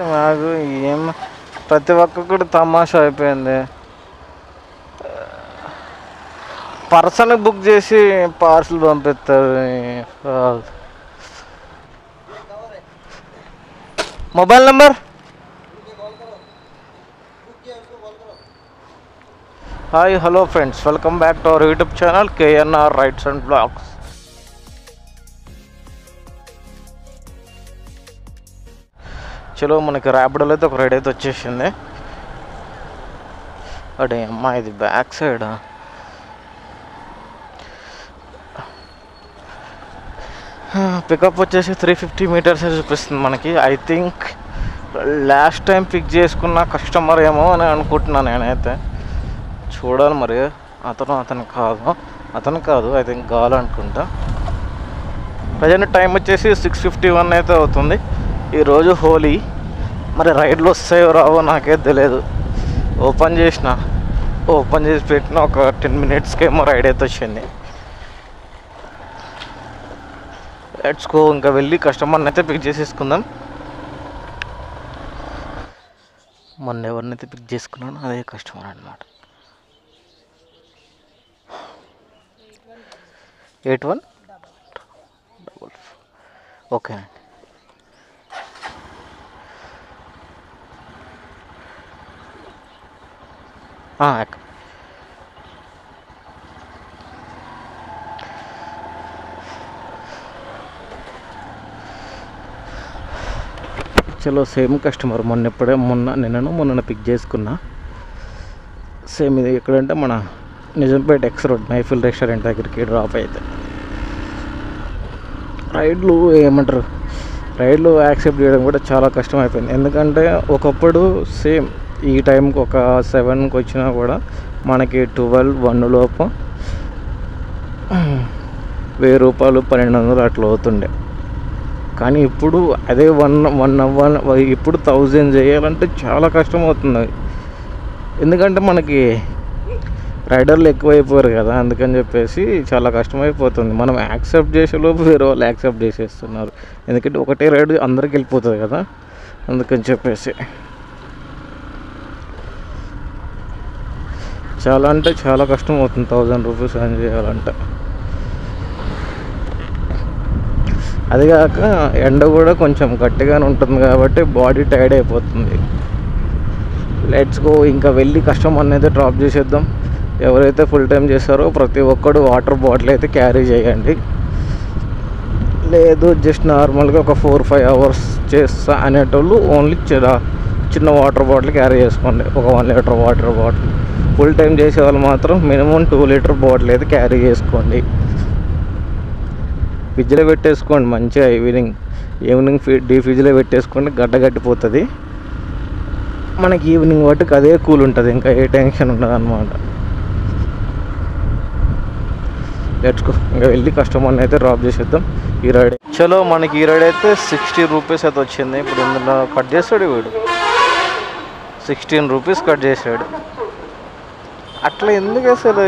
నాకు ఏం ప్రతి ఒక్కటి తమాషా అయిపోయింది. పర్సన్ బుక్ చేసి పార్సల్ పంపిస్తారు. Mobile number. Hi hello friends, welcome back to our YouTube channel KNR rides and blogs. చలో మనకి ర్యాపిడోలో అయితే ఒక రైడ్ అయితే వచ్చేసింది. అడే అమ్మా, ఇది బ్యాక్ సైడ్. పికప్ వచ్చేసి 350 మీటర్స్ చూపిస్తుంది మనకి. I think last time pick చేసుకున్న కస్టమర్ ఏమో అని అనుకుంటున్నాను నేనైతే. చూడాలి మరి. అతను కాదు ఐ థింక్ గాల్ అనుకుంటా. ప్రజెంట్ టైం వచ్చేసి 6:51 అయితే అవుతుంది. ఈరోజు హోలీ. మరి రైడ్లు వస్తాయో రావో నాకే తెలియదు. ఓపెన్ చేసి పెట్టిన ఒక 10 మినిట్స్కి ఏమో రైడ్ అయితే వచ్చింది. Let's go. ఇంకా వెళ్ళి కస్టమర్ని అయితే పిక్ చేసేసుకుందాం. మొన్న ఎవరినైతే పిక్ చేసుకున్నానో అదే కస్టమర్ అనమాట. 8144. ఓకేనండి. చలో సేమ్ కస్టమర్ మొన్న పిక్ చేసుకున్నా. సేమ్ ఇది ఎక్కడంటే మన Nizampet X road Mehfil restaurant దగ్గరికి డ్రాప్ అయితే. రైడ్లు యాక్సెప్ట్ చేయడం కూడా చాలా కష్టం అయిపోయింది. ఎందుకంటే ఒకప్పుడు సేమ్ ఈ టైంకి ఒక 7కి వచ్చినా కూడా మనకి 12-1 లోపు 1000 రూపాయలు 1200 అట్లా అవుతుండే. కానీ ఇప్పుడు అదే 1 ఇప్పుడు 1000 చేయాలంటే చాలా కష్టం అవుతుంది. ఎందుకంటే మనకి రైడర్లు ఎక్కువైపోయారు కదా, అందుకని చెప్పేసి చాలా కష్టమైపోతుంది. మనం యాక్సెప్ట్ చేసేలోపు వేరే వాళ్ళు యాక్సెప్ట్ చేసేస్తున్నారు. ఎందుకంటే ఒకటే రైడ్ అందరికి వెళ్ళిపోతుంది కదా, అందుకని చెప్పేసి చాలా అంటే చాలా కష్టం అవుతుంది 1000 రూపీస్ ఎర్న్ చేయాలంటే. అదిగాక ఎండ కూడా కొంచెం గట్టిగానే ఉంటుంది కాబట్టి బాడీ టైర్డ్ అయిపోతుంది. Let's go. ఇంకా వెళ్ళి కస్టమర్ని అయితే డ్రాప్ చేసేద్దాం. ఎవరైతే ఫుల్ టైం చేస్తారో ప్రతి ఒక్కడు వాటర్ బాటిల్ అయితే క్యారీ చేయండి. లేదు జస్ట్ నార్మల్గా ఒక 4-5 అవర్స్ చేస్తా అనేటోళ్ళు ఓన్లీ చిన్న వాటర్ బాటిల్ క్యారీ చేసుకోండి. ఒక 1 litre water bottle. Full time చేసే వాళ్ళు మాత్రం మినిమం 2 లీటర్ బాటిల్ అయితే క్యారీ చేసుకోండి. ఫ్రిడ్జ్లో పెట్టేసుకోండి మంచిగా. ఈవినింగ్ ఫ్రిడ్జ్లో పెట్టేసుకోండి, గడ్డగట్టిపోతుంది. మనకి ఈవినింగ్ వాటికి అదే కూల్ ఉంటుంది, ఇంకా ఏ టెన్షన్ ఉండదు అన్నమాట. Let's go. ఇంకా వెళ్ళి కస్టమర్ని అయితే డ్రాప్ చేసేద్దాం. ఈ రైడ్ చలో మనకి ఈ రైడ్ అయితే 60 రూపీస్ అయితే వచ్చింది. ఇప్పుడు ఇందులో కట్ చేస్తాడు వీడు 16 రూపీస్ కట్ చేసాడు. అట్లా ఎందుకు అసలు?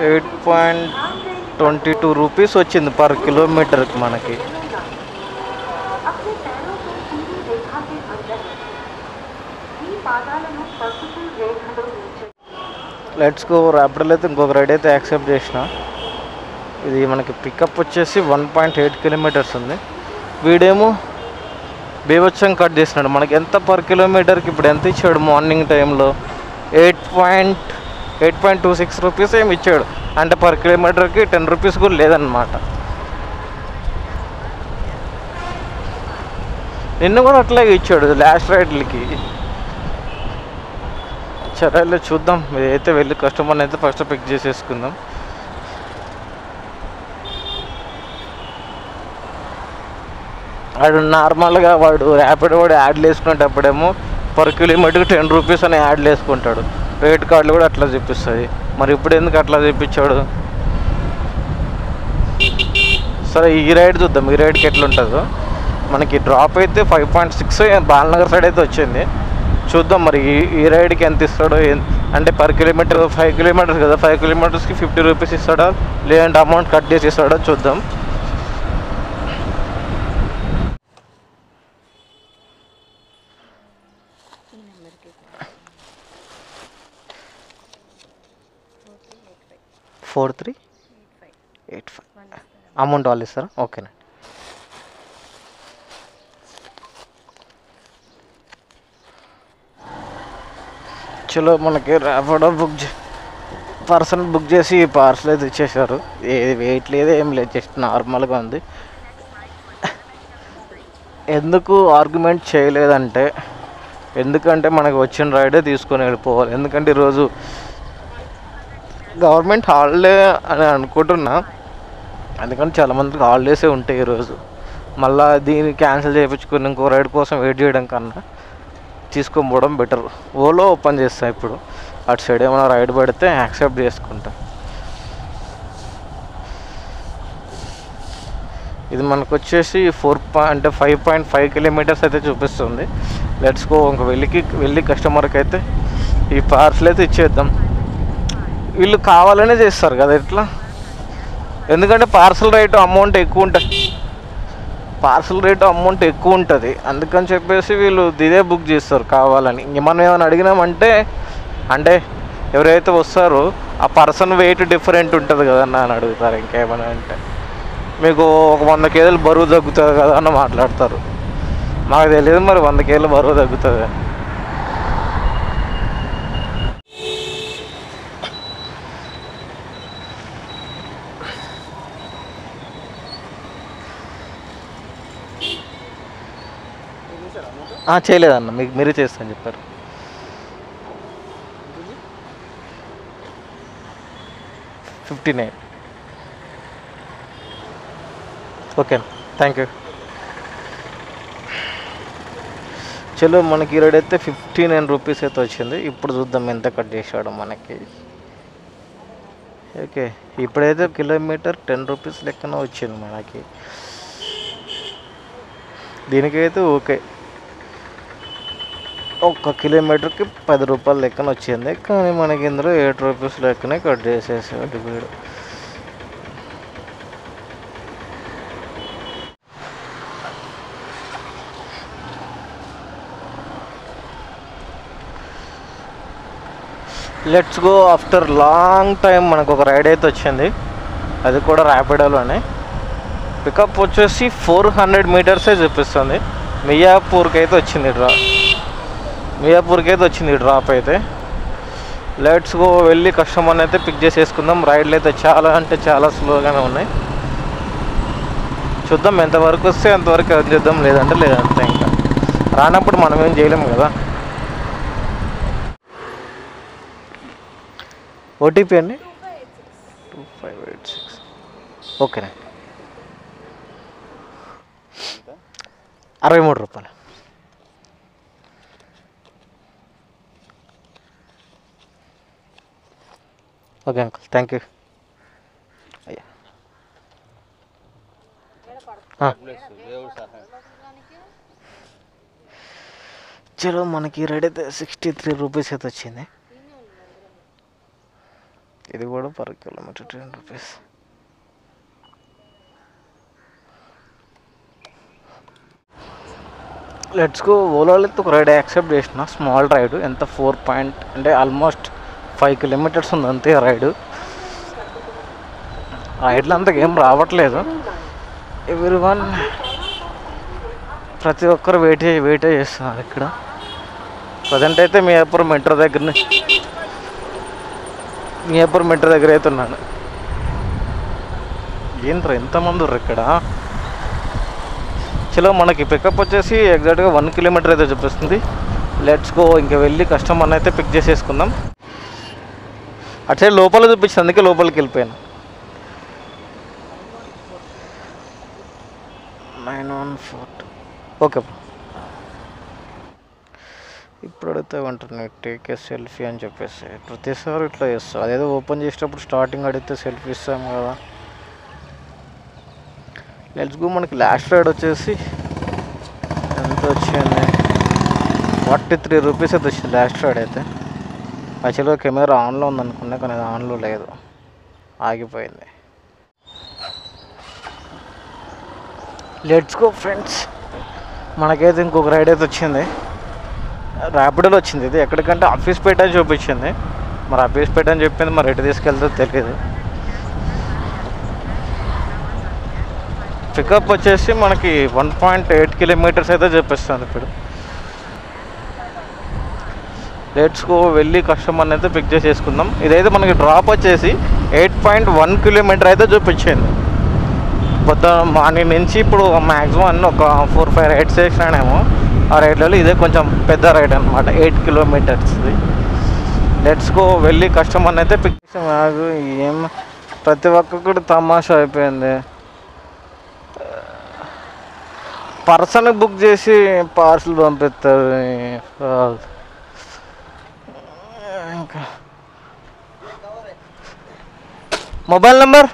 $8.22 రూపీస్ వచ్చింది పర్ కిలోమీటర్కి మనకి. Let's go. ర్యాపిడోలో అయితే ఇంకొక రైడ్ అయితే యాక్సెప్ట్ చేసిన. ఇది మనకి పికప్ వచ్చేసి 1.8 కిలోమీటర్స్ ఉంది. వీడేమో బీభత్సం కట్ చేసినాడు. మనకి ఎంత పర్ కిలోమీటర్కి ఇప్పుడు ఎంత ఇచ్చాడు? మార్నింగ్ టైంలో 8.26 రూపీస్ ఏమి ఇచ్చాడు. అంటే పర్ కిలోమీటర్కి 10 రూపీస్ కూడా లేదన్నమాట. నిన్న కూడా అట్లాగే ఇచ్చాడు లాస్ట్ రైడ్లకి. సరే చూద్దాం. అయితే వెళ్ళి కస్టమర్ని అయితే ఫస్ట్ పిక్ చేసేసుకుందాం. వాడు నార్మల్గా ర్యాపిడ్ యాడ్లు వేసుకునేటప్పుడేమో పర్ కిలోమీటర్కి 10 రూపీస్ అని యాడ్లు వేసుకుంటాడు. రేట్ కార్డులు కూడా అట్లా చూపిస్తుంది. మరి ఇప్పుడు ఎందుకు అట్లా చూపించాడు? సరే ఈ రైడ్ చూద్దాం. ఈ రైడ్కి ఎట్లుంటుందో. మనకి డ్రాప్ అయితే 5.6 బాలనగర్ సైడ్ అయితే వచ్చింది. చూద్దాం మరి ఈ రైడ్కి ఎంత ఇస్తాడో అంటే పర్ కిలోమీటర్ 5 కిలోమీటర్స్ కదా, 5 కిలోమీటర్స్కి 50 రూపీస్ ఇస్తాడా, లేదంటే అమౌంట్ కట్ చేసి ఇస్తాడా చూద్దాం. ఫోర్ 385 అమౌంట్ వాళ్ళు ఇస్తారా? ఓకేనా. చలో మనకి ర్యాపిడో పర్సన్ బుక్ చేసి పార్సల్ అయితే ఇచ్చేసారు. ఏది వెయిట్ లేదు, ఏం లేదు, జస్ట్ నార్మల్గా ఉంది. ఎందుకు ఆర్గ్యుమెంట్ చేయలేదంటే, ఎందుకంటే మనకు వచ్చిన రైడే తీసుకొని వెళ్ళిపోవాలి. ఎందుకంటే ఈరోజు గవర్నమెంట్ హాలిడే అని అనుకుంటున్నా, ఎందుకంటే చాలామందికి హాలిడేసే ఉంటాయి ఈరోజు. మళ్ళీ దీన్ని క్యాన్సిల్ చేయించుకుని ఇంకో రైడ్ కోసం వెయిట్ చేయడం కన్నా తీసుకొని పోవడం బెటర్. ఓలో ఓపెన్ చేస్తా ఇప్పుడు, అటు సైడ్ ఏమైనా రైడ్ పడితే యాక్సెప్ట్ చేసుకుంటా. ఇది మనకు వచ్చేసి 5.5 కిలోమీటర్స్ అయితే చూపిస్తుంది. Let's go. ఇంక వెళ్ళి కస్టమర్కి అయితే ఈ పార్సల్ అయితే ఇచ్చేద్దాం. వీళ్ళు కావాలనే చేస్తారు కదా ఇట్లా, ఎందుకంటే పార్సల్ రేటు అమౌంట్ ఎక్కువ ఉంటుంది. అందుకని చెప్పేసి వీళ్ళు ఇదే బుక్ చేస్తారు కావాలని. మనం ఏమైనా అడిగినామంటే, అంటే ఎవరైతే వస్తారో ఆ పర్సన్ వెయిట్ డిఫరెంట్ ఉంటుంది కదన్నా అని అడుగుతారు. ఇంకేమైనా అంటే మీకు ఒక 100 కేజీలు బరువు తగ్గుతుంది కదా అని మాట్లాడతారు. మాకు తెలియదు మరి 100 కేజీలు బరువు తగ్గుతుంది. చేయలేదన్న, మీరే చేస్తాను చెప్పారు. $59. Okay, thank you. చలో మనకి ఈ రైడ్ అయితే 59 రూపీస్ అయితే వచ్చింది. ఇప్పుడు చూద్దాం ఎంత కట్ చేసాడు మనకి. ఓకే, ఇప్పుడైతే కిలోమీటర్ 10 రూపీస్ లెక్కన వచ్చింది మనకి. దీనికైతే ఓకే, 1 కిలోమీటర్కి 10 రూపాయలు లెక్కన వచ్చింది. కానీ మనకి ఇందులో 8 రూపీస్ లెక్కనే కట్ చేసేసాడు వీడు. Let's go. After long time మనకు ఒక రైడ్ అయితే వచ్చింది, అది కూడా ర్యాపిడోలోనే. పికప్ వచ్చేసి 400 మీటర్సే చూపిస్తుంది. మియాపూర్కి అయితే వచ్చింది డ్రాప్ అయితే. Let's go. వెళ్ళి కస్టమర్ని అయితే పిక్ చేసేసుకుందాం. రైడ్లు అయితే చాలా అంటే చాలా స్లోగానే ఉన్నాయి. చూద్దాం ఎంతవరకు వస్తే అంతవరకు అది చేద్దాం, లేదంటే లేదంటే ఇంకా రానప్పుడు మనం ఏం చేయలేము కదా. ఓటీపీ అండి 2586. ఓకేనా, 63 రూపాయలు. Okay uncle, thank you. అయ్యా చలో మనకి రైడ్ అయితే 63 రూపీస్ అయితే వచ్చింది. ఇది కూడా per kilometre 10 rupees. Let's go. ఓలాలో ఒక రైడ్ యాక్సెప్ట్ చేసిన, స్మాల్ రైడ్. ఎంత 4 అంటే ఆల్మోస్ట్ 5 కిలోమీటర్స్ ఉంది అంతే రైడు. రైడ్లు అంతగా ఏం రావట్లేదు. ఎవ్రీవన్ ప్రతి ఒక్కరు వెయిటే చేస్తున్నారు ఇక్కడ. ప్రజెంట్ అయితే మియాపూర్ మెట్రో దగ్గర అయితే ఉన్నాను. ఏంట్రా ఎంతమంది ఉర్రు ఇక్కడ. చలో మనకి పికప్ వచ్చేసి ఎగ్జాక్ట్గా 1 కిలోమీటర్ అయితే చూపిస్తుంది. Let's go. ఇంకా వెళ్ళి కస్టమర్ని అయితే పిక్ చేసేసుకుందాం. అటు సైడ్ లోపల చూపించింది, అందుకే లోపలికి వెళ్ళిపోయాను. 9142. Okay bro. ఇప్పుడు అడిగితే ఏమంటున్నాయి, టేక్ ఏ సెల్ఫీ అని చెప్పేసి ప్రతిసారి ఇట్లా చేస్తాం. అదేదో ఓపెన్ చేసేటప్పుడు స్టార్టింగ్ అడిగితే సెల్ఫీ ఇస్తాం కదా. Let's go. మనకి లాస్ట్ రైడ్ వచ్చేసి ఎంత వచ్చింది, 43 రూపీస్ అయితే వచ్చింది లాస్ట్ రైడ్ అయితే. యాక్చువల్గా కెమెరా ఆన్లో ఉందనుకున్నా కానీ అది ఆన్లో లేదు, ఆగిపోయింది. Let's go friends. మనకైతే ఇంకొక రైడ్ అయితే వచ్చింది, ర్యాపిడోలో వచ్చింది. ఇది ఎక్కడికంటే ఆఫీస్పేట అని చూపించింది. మరి ఆఫీస్పేట అని చెప్పింది, మరి ఎటు తీసుకెళ్తుందో తెలియదు. పికప్ వచ్చేసి మనకి 1.8 కిలోమీటర్స్ అయితే చూపిస్తుంది ఇప్పుడు. లెట్స్ గో, వెళ్ళి కస్టమర్ని అయితే పిక్ చేసేసుకుందాం. ఇదైతే మనకి డ్రాప్ వచ్చేసి 8.1 కిలోమీటర్ అయితే చూపించింది. మార్నింగ్ నుంచి ఇప్పుడు మ్యాక్సిమం అన్నీ ఒక 4-5 రైడ్స్ వేసినానేమో. ఆ రైడ్లలో ఇదే కొంచెం పెద్ద రైడ్ అనమాట, 8 కిలోమీటర్స్ది. లెట్స్ గో, వెళ్ళి కస్టమర్ని అయితే పిక్ చేసాము. ఏం ప్రతి ఒక్కటి తమాషా అయిపోయింది. పర్సన్కి బుక్ చేసి పార్సల్ పంపిస్తారు. ఇంకా మొబైల్ నెంబర్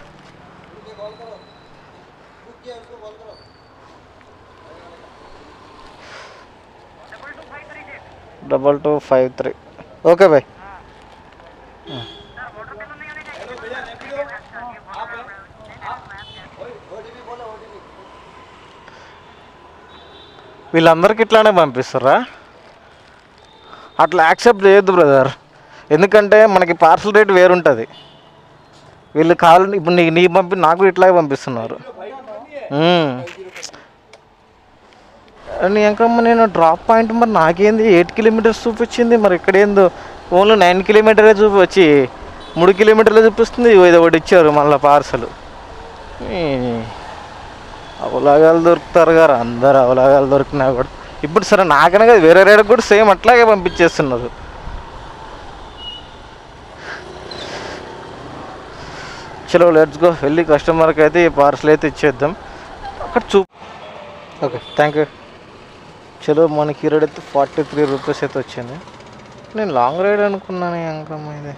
2253. Okay bye. వీళ్ళందరికీ ఇట్లానే పంపిస్తారా? అట్లా యాక్సెప్ట్ చేయొద్దు బ్రదర్, ఎందుకంటే మనకి పార్సల్ రేట్ వేరుంటుంది. వీళ్ళు కావాలని ఇప్పుడు నీ నాకు ఇట్లాగే పంపిస్తున్నారు. ఇంకమ్మ నేను డ్రాప్ పాయింట్ మరి నాకేంది 8 కిలోమీటర్స్ చూపించింది, మరి ఇక్కడ ఏందో ఓన్లీ 9 కిలోమీటరే వచ్చి 3 కిలోమీటర్లే చూపిస్తుంది. ఇది ఒకటి ఇచ్చారు మళ్ళీ పార్సల్. అవలాగాలు దొరుకుతారు గారు, అందరు అవలాగాలు దొరికినా కూడా. ఇప్పుడు సరే నాకనే కదా, వేరే రైడ్కి కూడా సేమ్ అట్లాగే పంపించేస్తున్నారు. చలో లెట్స్ గో, వెళ్ళి కస్టమర్కి అయితే ఈ పార్సల్ అయితే ఇచ్చేద్దాం. అక్కడ ఓకే, థ్యాంక్ యూ. చలో, మనకి ఈ రైడ్ అయితే 43 రూపీస్ అయితే వచ్చింది. నేను లాంగ్ రైడ్ అనుకున్నాను అంకమ్మ ఇది.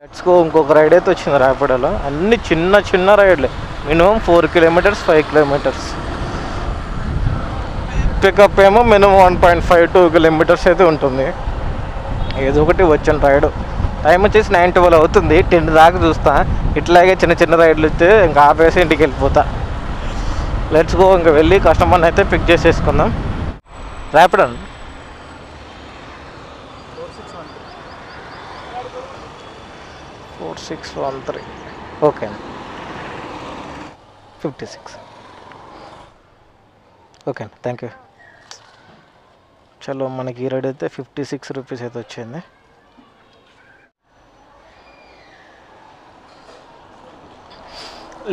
లెట్స్ గో, ఇంకొక రైడ్ అయితే వచ్చింది ర్యాపిడోలో. అన్ని చిన్న చిన్న రైడ్లే, మినిమం 4 కిలోమీటర్స్ 5 కిలోమీటర్స్. పికప్ ఏమో మినిమం 1.52 కిలోమీటర్స్ అయితే ఉంటుంది. ఏదో ఒకటి వచ్చిన రైడ్. టైం వచ్చేసి 9:12 అవుతుంది. 10 దాకా చూస్తా. ఇట్లాగే చిన్న చిన్న రైడ్లు వస్తే ఇంకా ఆపేసి ఇంటికి వెళ్ళిపోతా. లెట్స్ గో, ఇంకా వెళ్ళి కస్టమర్ని అయితే పిక్ చేసేసుకుందాం. Rapido 4613. Okay, 56. Okay, thank you. చలో, మనకి ఈ రైడ్ అయితే 56 రూపీస్ అయితే వచ్చింది.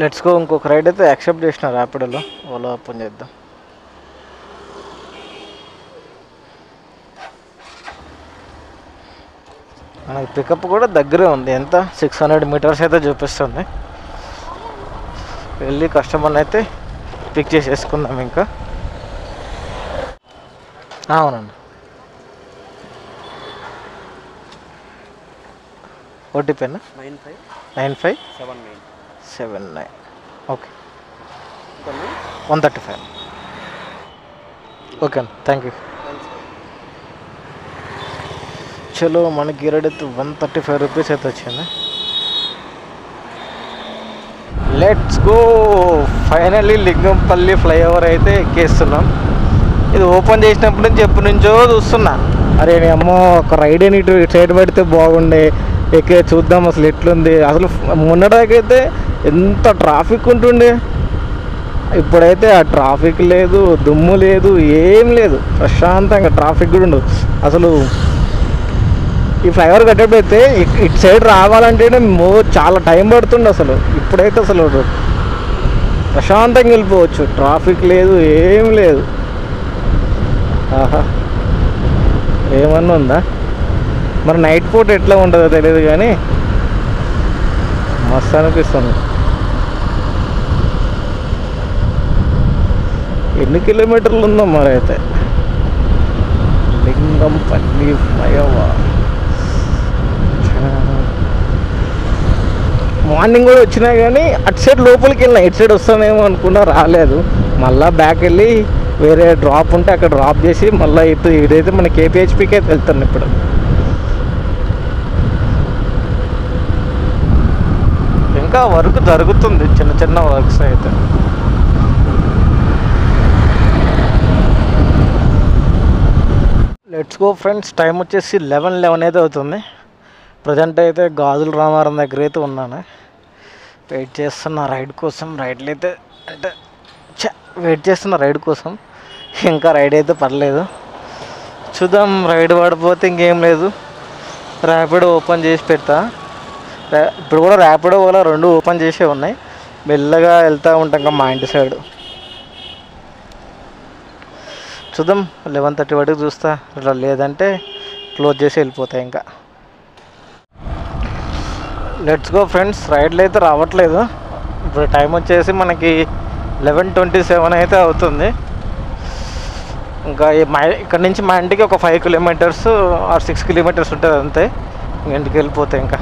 లెట్స్ గో, ఇంకొక రైడ్ అయితే యాక్సెప్ట్ చేసిన ర్యాపిడోలో. ఓలా ఓపెన్ చేద్దాం. మనకి పికప్ కూడా దగ్గరే ఉంది, ఎంత 600 మీటర్స్ అయితే చూపిస్తుంది. వెళ్ళి కస్టమర్ని అయితే పిక్ చేసేసుకుందాం. ఇంకా అవునండి, ఓటీపీనా 9579. ఓకే, 135. ఓకే అండి, థ్యాంక్ యూ. చలో, మనకి ఈ రైడ్ అయితే 135 రూపీస్ అయితే వచ్చింది. Let's go, finally Lingampalli flyover అయితే ఎక్కేస్తున్నాం. ఇది ఓపెన్ చేసినప్పటి నుంచి ఎప్పటి నుంచో చూస్తున్నా. అరే అమ్మో, ఒక రైడ్ అని ఇటు సైడ్ పడితే బాగుండే, ఎక్కే చూద్దాం అసలు ఎట్లుంది. అసలు మొన్నటికైతే ఎంత ట్రాఫిక్ ఉంటుండే, ఇప్పుడైతే ఆ ట్రాఫిక్ లేదు, దుమ్ము లేదు, ఏం లేదు. ప్రశాంతంగా ట్రాఫిక్ కూడా ఉండదు అసలు. ఈ ఫ్లైఓవర్ కట్టేటైతే ఇటు సైడ్ రావాలంటేనే చాలా టైం పడుతుంది అసలు. ఇప్పుడైతే అసలు ప్రశాంతంగా వెళ్ళిపోవచ్చు, ట్రాఫిక్ లేదు, ఏం లేదు. ఆహా, ఏమన్నా ఉందా మరి? నైట్ పూట ఎట్లా ఉంటుందో తెలియదు కానీ మస్తు అనిపిస్తుంది. ఎన్ని కిలోమీటర్లు ఉందో మరి అయితే లింగంపల్లి ఫ్లైఓవర్. మార్నింగ్ కూడా వచ్చినా కానీ అటు సైడ్ లోపలికి వెళ్ళినా, ఇటు సైడ్ వస్తానేమో అనుకున్నా, రాలేదు. మళ్ళీ బ్యాక్ వెళ్ళి వేరే డ్రాప్ ఉంటే అక్కడ డ్రాప్ చేసి మళ్ళీ ఇప్పుడు ఇదైతే మన కేపీహెచ్పీకే వెళ్తాను ఇప్పుడు. ఇంకా వర్క్ జరుగుతుంది, చిన్న చిన్న వర్క్స్ అయితే. Let's go friends. టైం వచ్చేసి 11 అయితే అవుతుంది. ప్రజెంట్ అయితే గాజుల రామారం దగ్గర అయితే ఉన్నాను, వెయిట్ చేస్తున్న రైడ్ కోసం. రైడ్లు అయితే అంటే వెయిట్ చేస్తున్న రైడ్ కోసం. ఇంకా రైడ్ అయితే పడలేదు, చూద్దాం. రైడ్ పడిపోతే ఇంకేం లేదు, ర్యాపిడో ఓపెన్ చేసి పెడతా. ఇప్పుడు కూడా ర్యాపిడో ఓలా 2 ఓపెన్ చేసే ఉన్నాయి. మెల్లగా వెళ్తూ ఉంటాం ఇంకా మా ఇంటి సైడ్. చూద్దాం 11:30 వరకు చూస్తా, ఇట్లా లేదంటే క్లోజ్ చేసి వెళ్ళిపోతాయి ఇంకా. Let's go friends. రైడ్లు అయితే రావట్లేదు. ఇప్పుడు టైం వచ్చేసి మనకి 11:27 అయితే అవుతుంది. ఇంకా ఇక్కడ నుంచి మా ఇంటికి ఒక 5 కిలోమీటర్స్ ఆర్ 6 కిలోమీటర్స్ ఉంటుంది అంతే. ఇంటికి వెళ్ళిపోతాయి ఇంకా.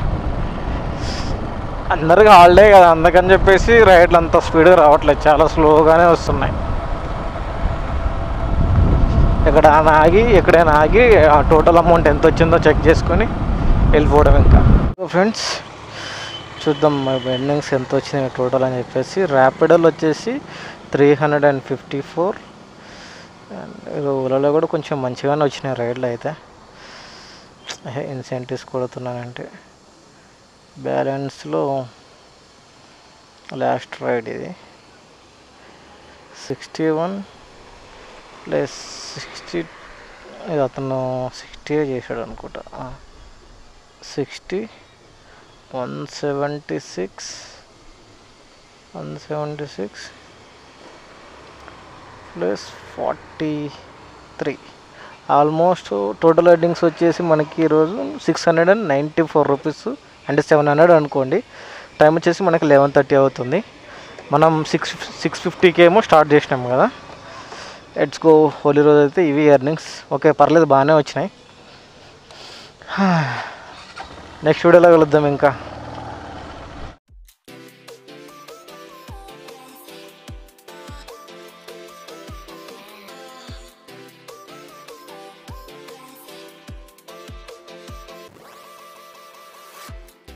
అందరికి హాలిడే కదా, అందుకని చెప్పేసి రైడ్లు అంత స్పీడ్గా రావట్లేదు, చాలా స్లోగానే వస్తున్నాయి. ఎక్కడైనా ఆగి ఆ టోటల్ అమౌంట్ ఎంత వచ్చిందో చెక్ చేసుకొని వెళ్ళిపోవడం ఇంకా. ఫ్రెండ్స్ చూద్దాం ఎర్నింగ్స్ ఎంత వచ్చినాయి టోటల్ అని చెప్పేసి. ర్యాపిడోలు వచ్చేసి 354. అండ్ ఓలాలో కూడా కొంచెం మంచిగానే వచ్చినాయి రైడ్లు అయితే. ఇన్సెంటివ్స్ కొడుతున్నానంటే బ్యాలెన్స్లో లాస్ట్ రైడ్ ఇది 61 ప్లస్ 60. ఇది అతను 60 చేశాడు అనుకుంటా. 60 176 ప్లస్ 43. ఆల్మోస్ట్ టోటల్ ఎర్నింగ్స్ వచ్చేసి మనకి ఈరోజు 694 రూపీస్, అంటే 700 అనుకోండి. టైం వచ్చేసి మనకి 11:30 అవుతుంది. మనం 650కి ఏమో స్టార్ట్ చేసినాము కదా. Let's go. హోలీ రోజు అయితే ఇవి ఎర్నింగ్స్. ఓకే, పర్లేదు, బాగానే వచ్చినాయి. నెక్స్ట్ వీడియోలో కలుద్దాం ఇంకా.